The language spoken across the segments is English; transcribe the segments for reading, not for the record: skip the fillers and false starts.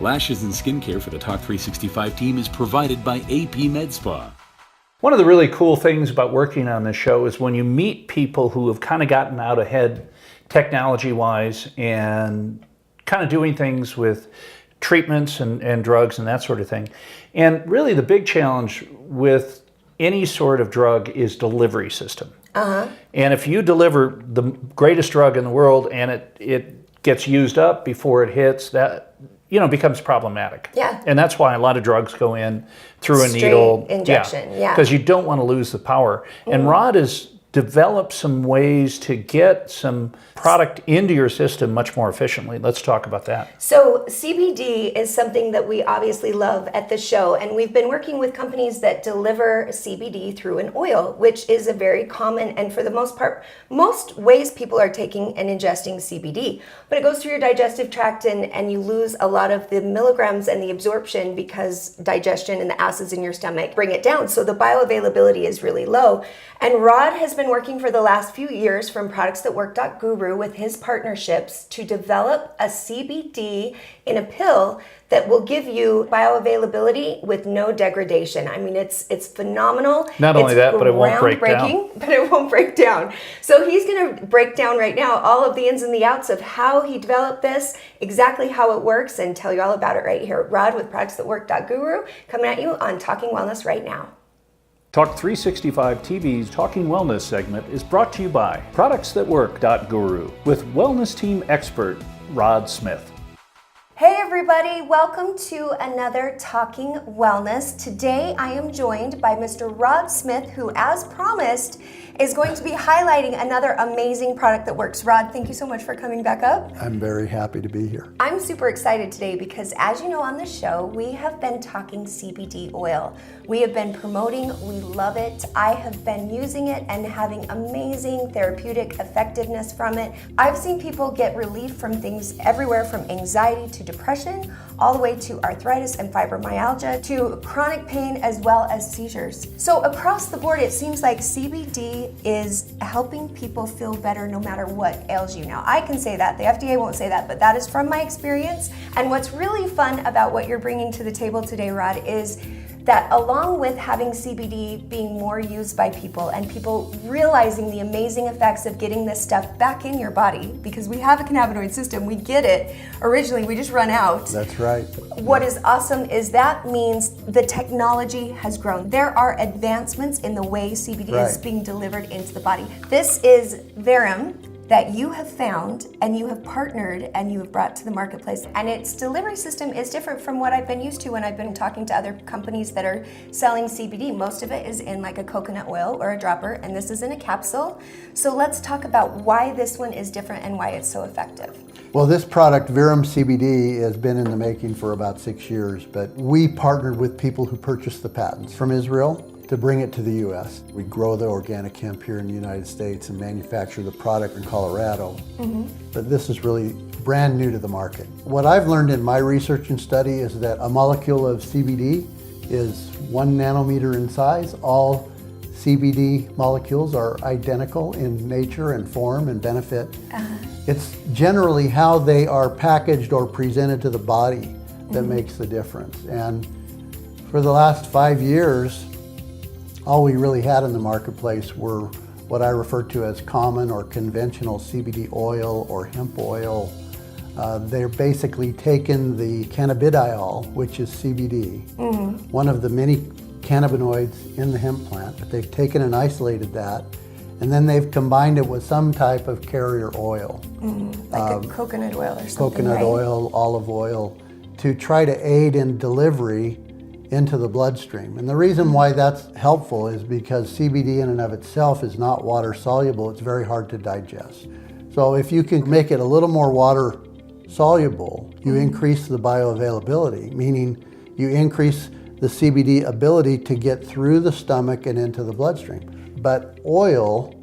Lashes and skincare for the Talk 365 team is provided by AP Med Spa. One of the really cool things about working on this show is when you meet people who have kind of gotten out ahead technology-wise and kind of doing things with treatments and drugs and that sort of thing. And really the big challenge with any sort of drug is delivery system. And if you deliver the greatest drug in the world and it gets used up before it hits, that becomes problematic. Yeah. And that's why a lot of drugs go in through a Straight needle. injection, yeah. Because you don't want to lose the power. And Rod has developed some ways to get some product into your system much more efficiently. Let's talk about that. So CBD is something that we obviously love at the show, and we've been working with companies that deliver CBD through an oil, which is a very common, and for the most part, most ways people are taking and ingesting CBD. But it goes through your digestive tract and you lose a lot of the milligrams and the absorption because digestion and the acids in your stomach bring it down. So the bioavailability is really low. And Rod has been working for the last few years from productsthatwork.guru with his partnerships to develop a CBD in a pill that will give you bioavailability with no degradation. I mean, it's phenomenal. Not only that, but it won't break down. But it won't break down. So he's going to break down right now all of the ins and the outs of how he developed this, exactly how it works, and tell you all about it right here. Rod with productsthatwork.guru coming at you on Talking Wellness right now. Talk 365 TV's Talking Wellness segment is brought to you by productsthatwork.guru with wellness team expert Rod Smith. Hey everybody, welcome to another Talking Wellness. Today I am joined by Mr. Rod Smith, who, as promised, is going to be highlighting another amazing product that works. Rod, thank you so much for coming back up. I'm very happy to be here. I'm super excited today because, as you know, on the show, we have been talking CBD oil. We have been promoting, we love it. I have been using it and having amazing therapeutic effectiveness from it. I've seen people get relief from things everywhere from anxiety to depression, all the way to arthritis and fibromyalgia, to chronic pain as well as seizures. So across the board, it seems like CBD is helping people feel better no matter what ails you. Now, I can say that, the FDA won't say that, but that is from my experience. And what's really fun about what you're bringing to the table today, Rod, is that along with having CBD being more used by people and people realizing the amazing effects of getting this stuff back in your body, because we have a cannabinoid system, we get it originally, we just run out. That's right. What is awesome is that means the technology has grown. There are advancements in the way CBD is being delivered into the body. This is Verum that you have found and you have partnered and you have brought to the marketplace. And its delivery system is different from what I've been used to when I've been talking to other companies that are selling CBD. Most of it is in like a coconut oil or a dropper, and this is in a capsule. So let's talk about why this one is different and why it's so effective. Well, this product, Verum CBD, has been in the making for about 6 years, but we partnered with people who purchased the patents from Israel to bring it to the U.S. We grow the organic hemp here in the United States and manufacture the product in Colorado. But this is really brand new to the market. What I've learned in my research and study is that a molecule of CBD is 1 nanometer in size. All CBD molecules are identical in nature and form and benefit. It's generally how they are packaged or presented to the body that makes the difference. And for the last 5 years, all we really had in the marketplace were what I refer to as common or conventional CBD oil or hemp oil. They're basically taken the cannabidiol, which is CBD, one of the many cannabinoids in the hemp plant, but they've taken and isolated that, and then they've combined it with some type of carrier oil. Like a coconut oil or something, Coconut oil, olive oil, to try to aid in delivery into the bloodstream. And the reason why that's helpful is because CBD in and of itself is not water soluble. It's very hard to digest. So if you can make it a little more water soluble, you increase the bioavailability, meaning you increase the CBD ability to get through the stomach and into the bloodstream. But oil,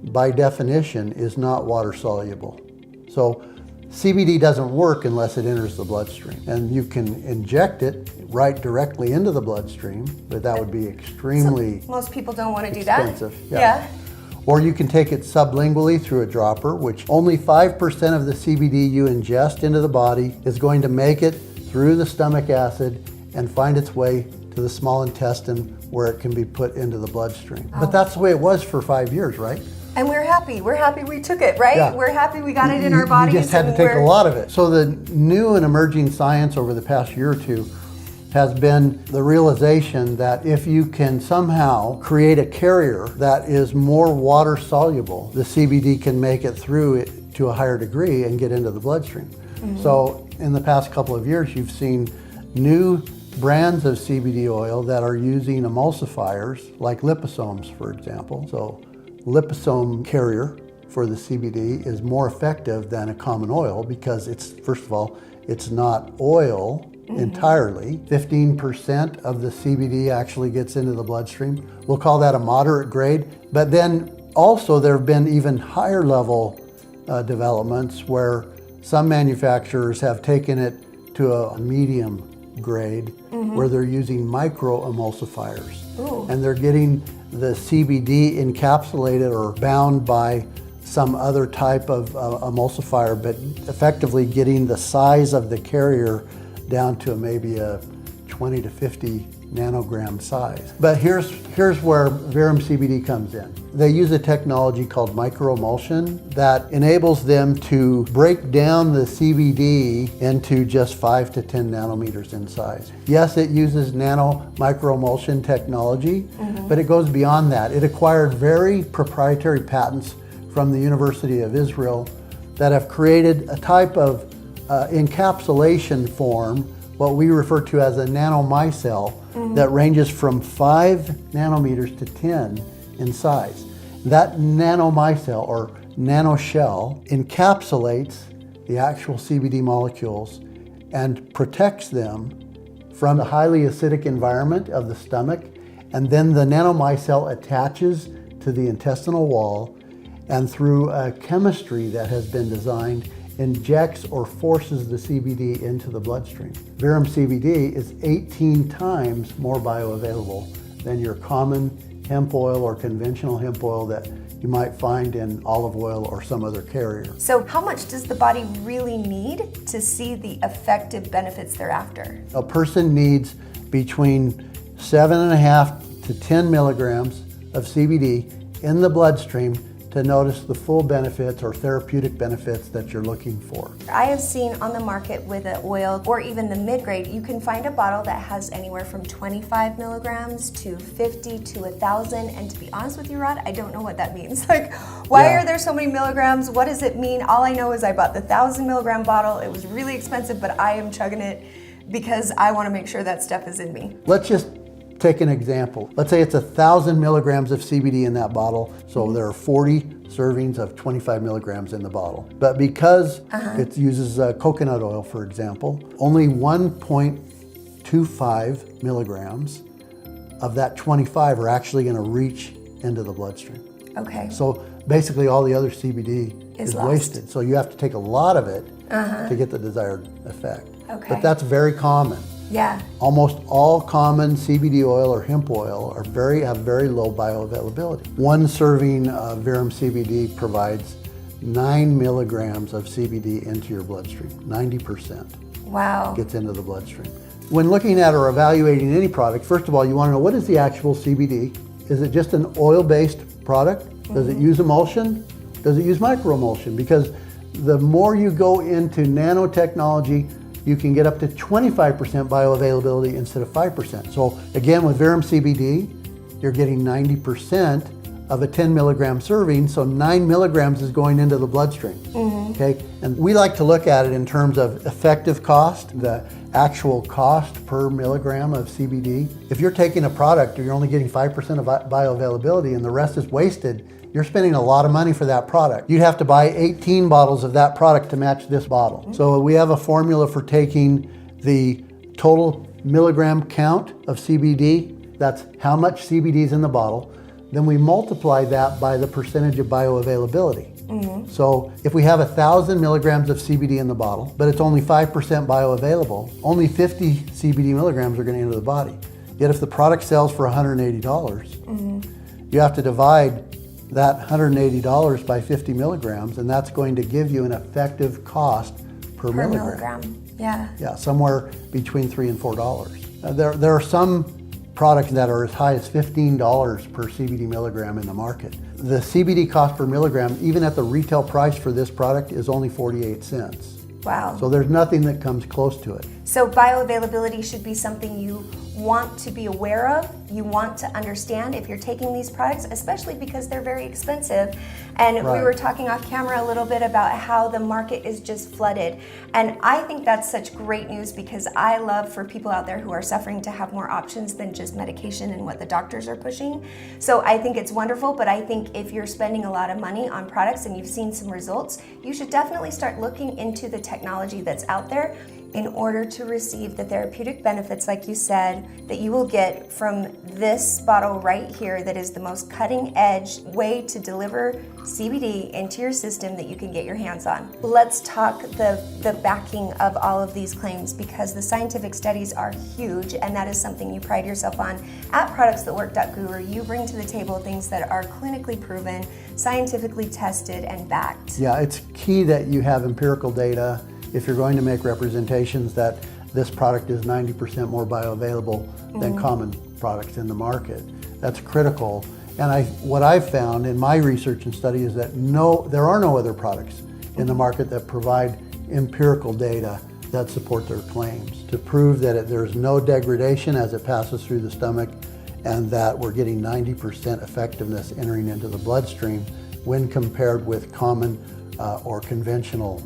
by definition, is not water soluble. So CBD doesn't work unless it enters the bloodstream. And you can inject it right directly into the bloodstream, but that would be extremely So most people don't want to do expensive. that. Yeah. Or you can take it sublingually through a dropper, which only 5% of the CBD you ingest into the body is going to make it through the stomach acid and find its way to the small intestine where it can be put into the bloodstream. But that's the way it was for 5 years, right? And we're happy. We're happy we took it, right? Yeah. We're happy we got it in our bodies. You just had to take a lot of it. So the new and emerging science over the past year or two has been the realization that if you can somehow create a carrier that is more water soluble, the CBD can make it through it to a higher degree and get into the bloodstream. So in the past couple of years, you've seen new brands of CBD oil that are using emulsifiers like liposomes, for example. So liposome carrier for the CBD is more effective than a common oil because it's, first of all, it's not oil entirely. 15% of the CBD actually gets into the bloodstream. We'll call that a moderate grade. But then also there have been even higher level developments where some manufacturers have taken it to a medium grade where they're using micro emulsifiers. And they're getting the CBD encapsulated or bound by some other type of emulsifier, but effectively getting the size of the carrier down to maybe a 20 to 50 nanogram size. But here's where Verum CBD comes in. They use a technology called microemulsion that enables them to break down the CBD into just 5 to 10 nanometers in size. Yes, it uses nano microemulsion technology, but it goes beyond that. It acquired very proprietary patents from the University of Israel that have created a type of encapsulation form, what we refer to as a nanomicelle, that ranges from 5 nanometers to 10 in size. That nanomicelle or nanoshell encapsulates the actual CBD molecules and protects them from the highly acidic environment of the stomach, and then the nanomicelle attaches to the intestinal wall and through a chemistry that has been designed injects or forces the CBD into the bloodstream. Verum CBD is 18 times more bioavailable than your common hemp oil or conventional hemp oil that you might find in olive oil or some other carrier. So how much does the body really need to see the effective benefits thereafter? A person needs between 7.5 to 10 milligrams of CBD in the bloodstream to notice the full benefits or therapeutic benefits that you're looking for. I have seen on the market with an oil or even the mid-grade, you can find a bottle that has anywhere from 25 milligrams to 50 to 1,000. And to be honest with you, Rod, I don't know what that means. Like, why are there so many milligrams? What does it mean? All I know is I bought the 1,000 milligram bottle. It was really expensive, but I am chugging it because I want to make sure that stuff is in me. Let's just take an example. Let's say it's 1,000 milligrams of CBD in that bottle, so there are 40 servings of 25 milligrams in the bottle. But because it uses coconut oil, for example, only 1.25 milligrams of that 25 are actually going to reach into the bloodstream. Okay. So basically all the other CBD is wasted. So you have to take a lot of it to get the desired effect. Okay. But that's very common. Yeah. Almost all common CBD oil or hemp oil have very low bioavailability. One serving of Verum CBD provides 9 milligrams of CBD into your bloodstream. 90% gets into the bloodstream. When looking at or evaluating any product, first of all, you want to know what is the actual CBD? Is it just an oil-based product? Does it use emulsion? Does it use microemulsion? Because the more you go into nanotechnology, you can get up to 25% bioavailability instead of 5%. So again, with Verum CBD, you're getting 90% of a 10 milligram serving, so 9 milligrams is going into the bloodstream. Okay, and we like to look at it in terms of effective cost, the actual cost per milligram of CBD. If you're taking a product, you're only getting 5% of bioavailability and the rest is wasted, you're spending a lot of money for that product. You'd have to buy 18 bottles of that product to match this bottle. So we have a formula for taking the total milligram count of CBD, that's how much CBD is in the bottle, then we multiply that by the percentage of bioavailability. So if we have 1,000 milligrams of CBD in the bottle, but it's only 5% bioavailable, only 50 CBD milligrams are going to enter the body. Yet if the product sells for $180, you have to divide that $180 by 50 milligrams, and that's going to give you an effective cost per milligram. Yeah. Yeah, somewhere between $3 and $4. There are some products that are as high as $15 per CBD milligram in the market. The CBD cost per milligram, even at the retail price for this product, is only 48 cents. Wow. So there's nothing that comes close to it. So bioavailability should be something you want to be aware of, you want to understand if you're taking these products, especially because they're very expensive. And we were talking off camera a little bit about how the market is just flooded. And I think that's such great news, because I love for people out there who are suffering to have more options than just medication and what the doctors are pushing. So I think it's wonderful, but I think if you're spending a lot of money on products and you've seen some results, you should definitely start looking into the technology that's out there in order to receive the therapeutic benefits, like you said, that you will get from this bottle right here, that is the most cutting edge way to deliver CBD into your system that you can get your hands on. Let's talk the backing of all of these claims, because the scientific studies are huge, and that is something you pride yourself on. At ProductsThatWork.guru, you bring to the table things that are clinically proven, scientifically tested, and backed. Yeah, it's key that you have empirical data if you're going to make representations that this product is 90% more bioavailable than common products in the market. That's critical. And what I've found in my research and study is that there are no other products in the market that provide empirical data that support their claims to prove that there's no degradation as it passes through the stomach, and that we're getting 90% effectiveness entering into the bloodstream when compared with common or conventional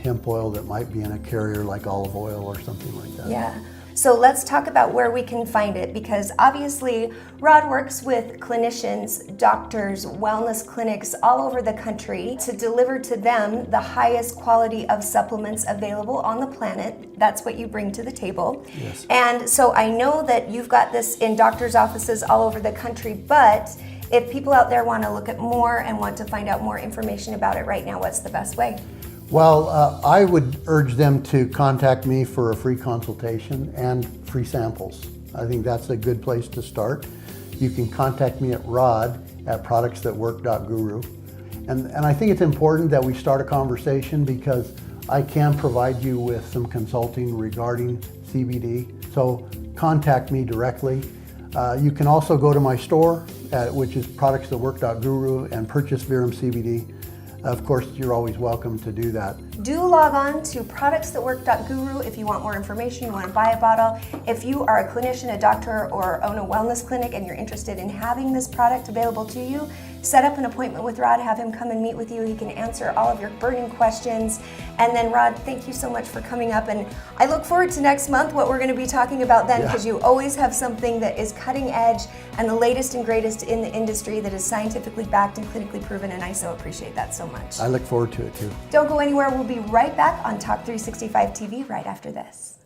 hemp oil that might be in a carrier like olive oil or something like that. Yeah. So let's talk about where we can find it, because obviously Rod works with clinicians, doctors, wellness clinics all over the country to deliver to them the highest quality of supplements available on the planet. That's what you bring to the table. Yes. And so I know that you've got this in doctors' offices all over the country, but if people out there want to look at more and want to find out more information about it right now, what's the best way? Well, I would urge them to contact me for a free consultation and free samples. I think that's a good place to start. You can contact me at rod@productsthatwork.guru. And I think it's important that we start a conversation, because I can provide you with some consulting regarding CBD. So contact me directly. You can also go to my store, which is productsthatwork.guru, and purchase Verum CBD. Of course, you're always welcome to do that. Do log on to productsthatwork.guru if you want more information, you want to buy a bottle. If you are a clinician, a doctor, or own a wellness clinic and you're interested in having this product available to you, set up an appointment with Rod, have him come and meet with you. He can answer all of your burning questions. And then Rod, thank you so much for coming up. And I look forward to next month, what we're going to be talking about then, because you always have something that is cutting edge and the latest and greatest in the industry that is scientifically backed and clinically proven. And I so appreciate that so much. I look forward to it too. Don't go anywhere. We'll be right back on Talk 365 TV right after this.